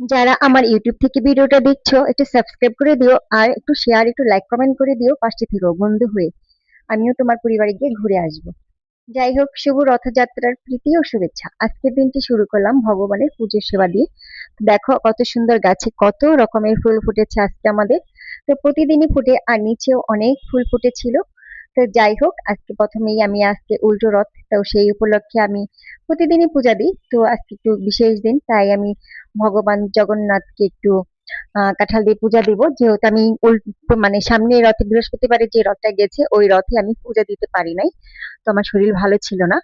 যারা আমার ইউটিউব থেকে ভিডিওটা দেখছো একটু সাবস্ক্রাইব করে দিও আর একটু শেয়ার একটু লাইক কমেন্ট করে দিও পাশে থেকো বন্ধু হয়ে। আমিও তোমার পরিবারে গিয়ে ঘুরে আসবো। যাই হোক, শুভ রথযাত্রার প্রীতি ও শুভেচ্ছা। আজকের দিনটি শুরু করলাম ভগবানের পুজোর সেবা দিয়ে। দেখো কত সুন্দর, গাছে কত রকমের ফুল ফুটেছে আজকে আমাদের। তো প্রতিদিনই ফুটে আর নিচেও অনেক ফুল ফুটেছিল। তো যাই হোক, আজকে প্রথমেই আমি আজকে উল্টো রথ, তো সেই উপলক্ষে আমি প্রতিদিনই পূজা দিই। তো আজকে একটু বিশেষ দিন, তাই আমি ভগবান জগন্নাথকে একটু কাঁঠাল দিয়ে পূজা দিব, যেহেতু আমি মানে সামনে রথে বৃহস্পতিবারে যে রথটা গেছে ওই রথে আমি পূজা দিতে পারি নাই। তো আমার শরীর ভালো ছিল না,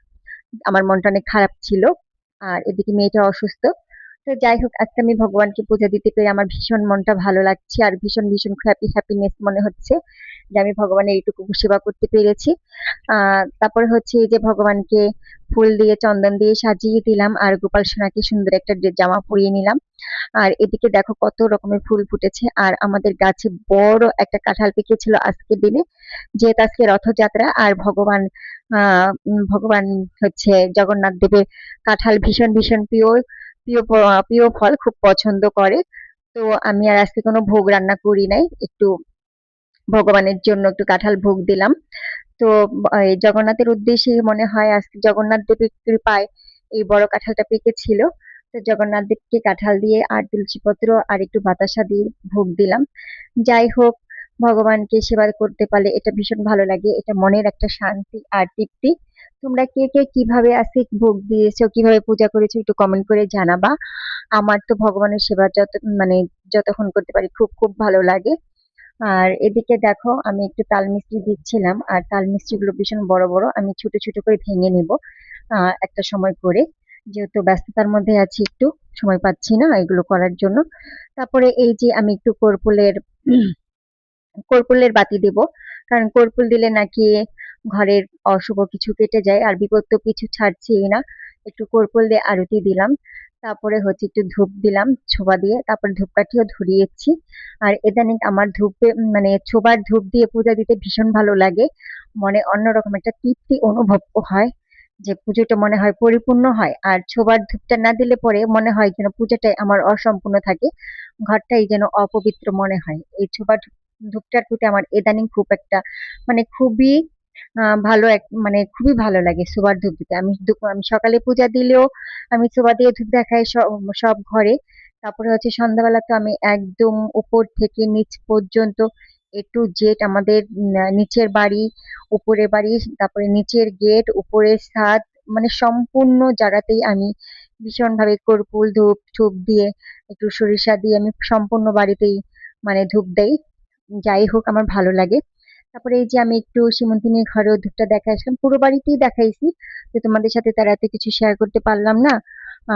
আমার মনটা অনেক খারাপ ছিল, আর এদিকে মেয়েটা অসুস্থ। তো যাই হোক, আজকে আমি ভগবানকে পূজা দিতে পেরে আমার ভীষণ মনটা ভালো লাগছে আর ভীষণ ভীষণ হ্যাপিনেস মনে হচ্ছে যে আমি ভগবানের এইটুকু সেবা করতে পেরেছি। তারপরে হচ্ছে এই যে ভগবানকে ফুল দিয়ে চন্দন দিয়ে সাজিয়ে দিলাম আর গোপাল সোনাকে সুন্দর একটা জামা পরিয়ে নিলাম। আর এদিকে দেখো কত রকমের ফুল ফুটেছে আর আমাদের গাছে বড় একটা কাঁঠাল পেকেছিল আজকের দিনে, যেহেতু আজকে রথযাত্রা আর ভগবান হচ্ছে জগন্নাথ দেবের কাঁঠাল ভীষণ ভীষণ প্রিয় প্রিয় প্রিয় ফল, খুব পছন্দ করে। তো আমি আর আজকে কোনো ভোগ রান্না করি নাই, একটু ভগবানের জন্য একটু কাঁঠাল ভোগ দিলাম। তো এই জগন্নাথের উদ্দেশ্যে মনে হয় আজকে জগন্নাথ দেবের কৃপায় এই বড় কাঁঠালটা পেকেছিল। তো জগন্নাথ দেবকে কাঁঠাল দিয়ে আর তুলসী পত্র আর একটু বাতাসা দিয়ে ভোগ দিলাম। যাই হোক, ভগবানকে সেবা করতে পারলে এটা ভীষণ ভালো লাগে, এটা মনের একটা শান্তি আর তৃপ্তি। তোমরা কে কে কিভাবে আজকে ভোগ দিয়েছো, কিভাবে পূজা করেছো একটু কমেন্ট করে জানাবা। আমার তো ভগবানের সেবা মানে যতক্ষণ করতে পারি খুব খুব ভালো লাগে। আর এদিকে দেখো আমি একটু তাল মিষ্টি দিচ্ছিলাম, আর তাল মিষ্টি গুলো ভীষণ বড় বড়, আমি ছোট ছোট করে ভেঙে নিব একটা সময় করে, যেহেতু ব্যস্ততার মধ্যে আছি একটু সময় পাচ্ছি না এগুলো করার জন্য। তারপরে এই যে আমি একটু কর্পূরের বাতি দেব, কারণ কর্পূর দিলে নাকি ঘরের অশুভ কিছু কেটে যায় আর বিপদ তো কিছু ছাড়ছেই না। একটু কর্পূর দিয়ে আরতি দিলাম, তারপরে হচ্ছে একটু ধূপ দিলাম ছোবা দিয়ে, তারপরে ধূপকাঠিও ধরিয়েছি। আর ইদানিং আমার ধূপে মানে ছোবার ধূপ দিয়ে পূজা দিতে ভীষণ ভালো লাগে, মনে অন্যরকম একটা তৃপ্তি অনুভব হয়, যে পুজোটা মনে হয় পরিপূর্ণ হয়। আর ছোবার ধূপটা না দিলে পরে মনে হয় যেন পূজাটাই আমার অসম্পূর্ণ থাকে, ঘরটাই যেন অপবিত্র মনে হয়। এই ছোবার ধূপটার প্রতি আমার ইদানিং খুব একটা মানে খুবই ভালো এক মানে খুবই ভালো লাগে সুবার ধূপ দিতে। আমি সকালে পূজা দিলেও আমি সুবা দিয়ে ধূপ দেখাই সব সব ঘরে। তারপরে হচ্ছে সন্ধ্যাবেলা তো আমি একদম উপর থেকে নিচ পর্যন্ত A to Z আমাদের নিচের বাড়ি, উপরের বাড়ি, তারপরে নিচের গেট, উপরের ছাদ, মানে সম্পূর্ণ জায়গাতেই আমি ভীষণ ভাবে কর্পূর ধূপ ধূপ দিয়ে একটু সরিষা দিয়ে আমি সম্পূর্ণ বাড়িতেই মানে ধূপ দেই। যাই হোক, আমার ভালো লাগে। তারপরে এই যে আমি একটু সীমন্তিনীর ঘরেও ধূপটা দেখে আসলাম, পুরো বাড়িতেই দেখাইছি, যে তোমাদের সাথে তার এত কিছু শেয়ার করতে পারলাম না।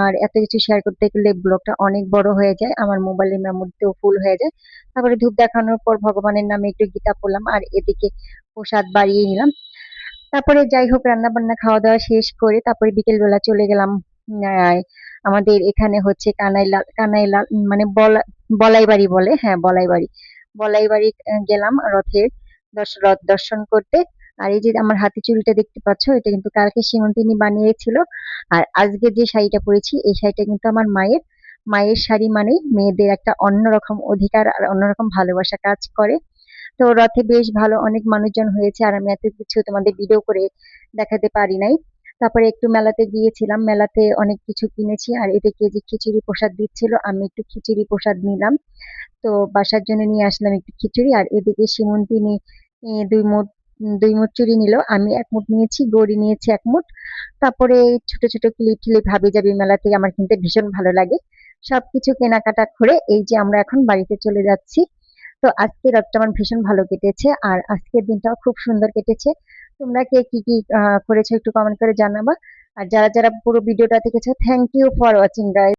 আর এত কিছু শেয়ার করতে গেলে ব্লগটা অনেক বড় হয়ে যায়, আমার মোবাইলের মেমোরিতেও ফুল হয়ে যায়। তারপরে ধূপ দেখানোর পর ভগবানের নামে একটু গীতা পড়লাম আর এদিকে প্রসাদ বাড়িয়ে নিলাম। তারপরে যাই হোক, রান্না বান্না খাওয়া দাওয়া শেষ করে তারপরে বিকেল বেলা চলে গেলাম। আহ, আমাদের এখানে হচ্ছে কানাইলাল মানে বলাই বাড়ি বলে, হ্যাঁ বলাই বাড়ি, বলাই বাড়ি গেলাম রথের রথ দর্শন করতে। আর এই যে আমার হাতে চুড়িটা দেখতে পাচ্ছ, এটা কিন্তু কালকে সীমন্তিনী বানিয়েছিল। আর আজকে যে শাড়িটা পরেছি এই শাড়িটা কিন্তু আমার মায়ের। মায়ের শাড়ি মানেই মেয়েদের একটা অন্যরকম অধিকার আর অন্যরকম ভালোবাসা কাজ করে। তো রথে বেশ ভালো অনেক মানুষজন হয়েছে আর আমি এত কিছু তোমাদের ভিডিও করে দেখাতে পারি নাই। তারপরে একটু মেলাতে গিয়েছিলাম, মেলাতে অনেক কিছু কিনেছি। আর এদিকে যে খিচুড়ি প্রসাদ দিচ্ছিল, আমি একটু খিচুড়ি প্রসাদ নিলাম। তো বাসার জন্য নিয়ে আসলাম একটু খিচুড়ি। আর এদিকে সীমন্তিনী দুই মুঠ চুড়ি নিল, আমি এক মুঠ নিয়েছি, গৌরী নিয়েছে এক মুঠ। তারপরে ছোট ছোট ক্লিপ টিলিপ হাবি জাবি মেলা থেকে আমার কিনতে ভীষণ ভালো লাগে। সবকিছু কেনাকাটা করে এই যে আমরা এখন বাড়িতে চলে যাচ্ছি। তো আজকে রাতটা আমার ভীষণ ভালো কেটেছে আর আজকের দিনটাও খুব সুন্দর কেটেছে। তোমরা কে কি কি করেছো একটু কমেন্ট করে জানাবা। আর যারা যারা পুরো ভিডিওটা দেখেছো, thank you for watching guys.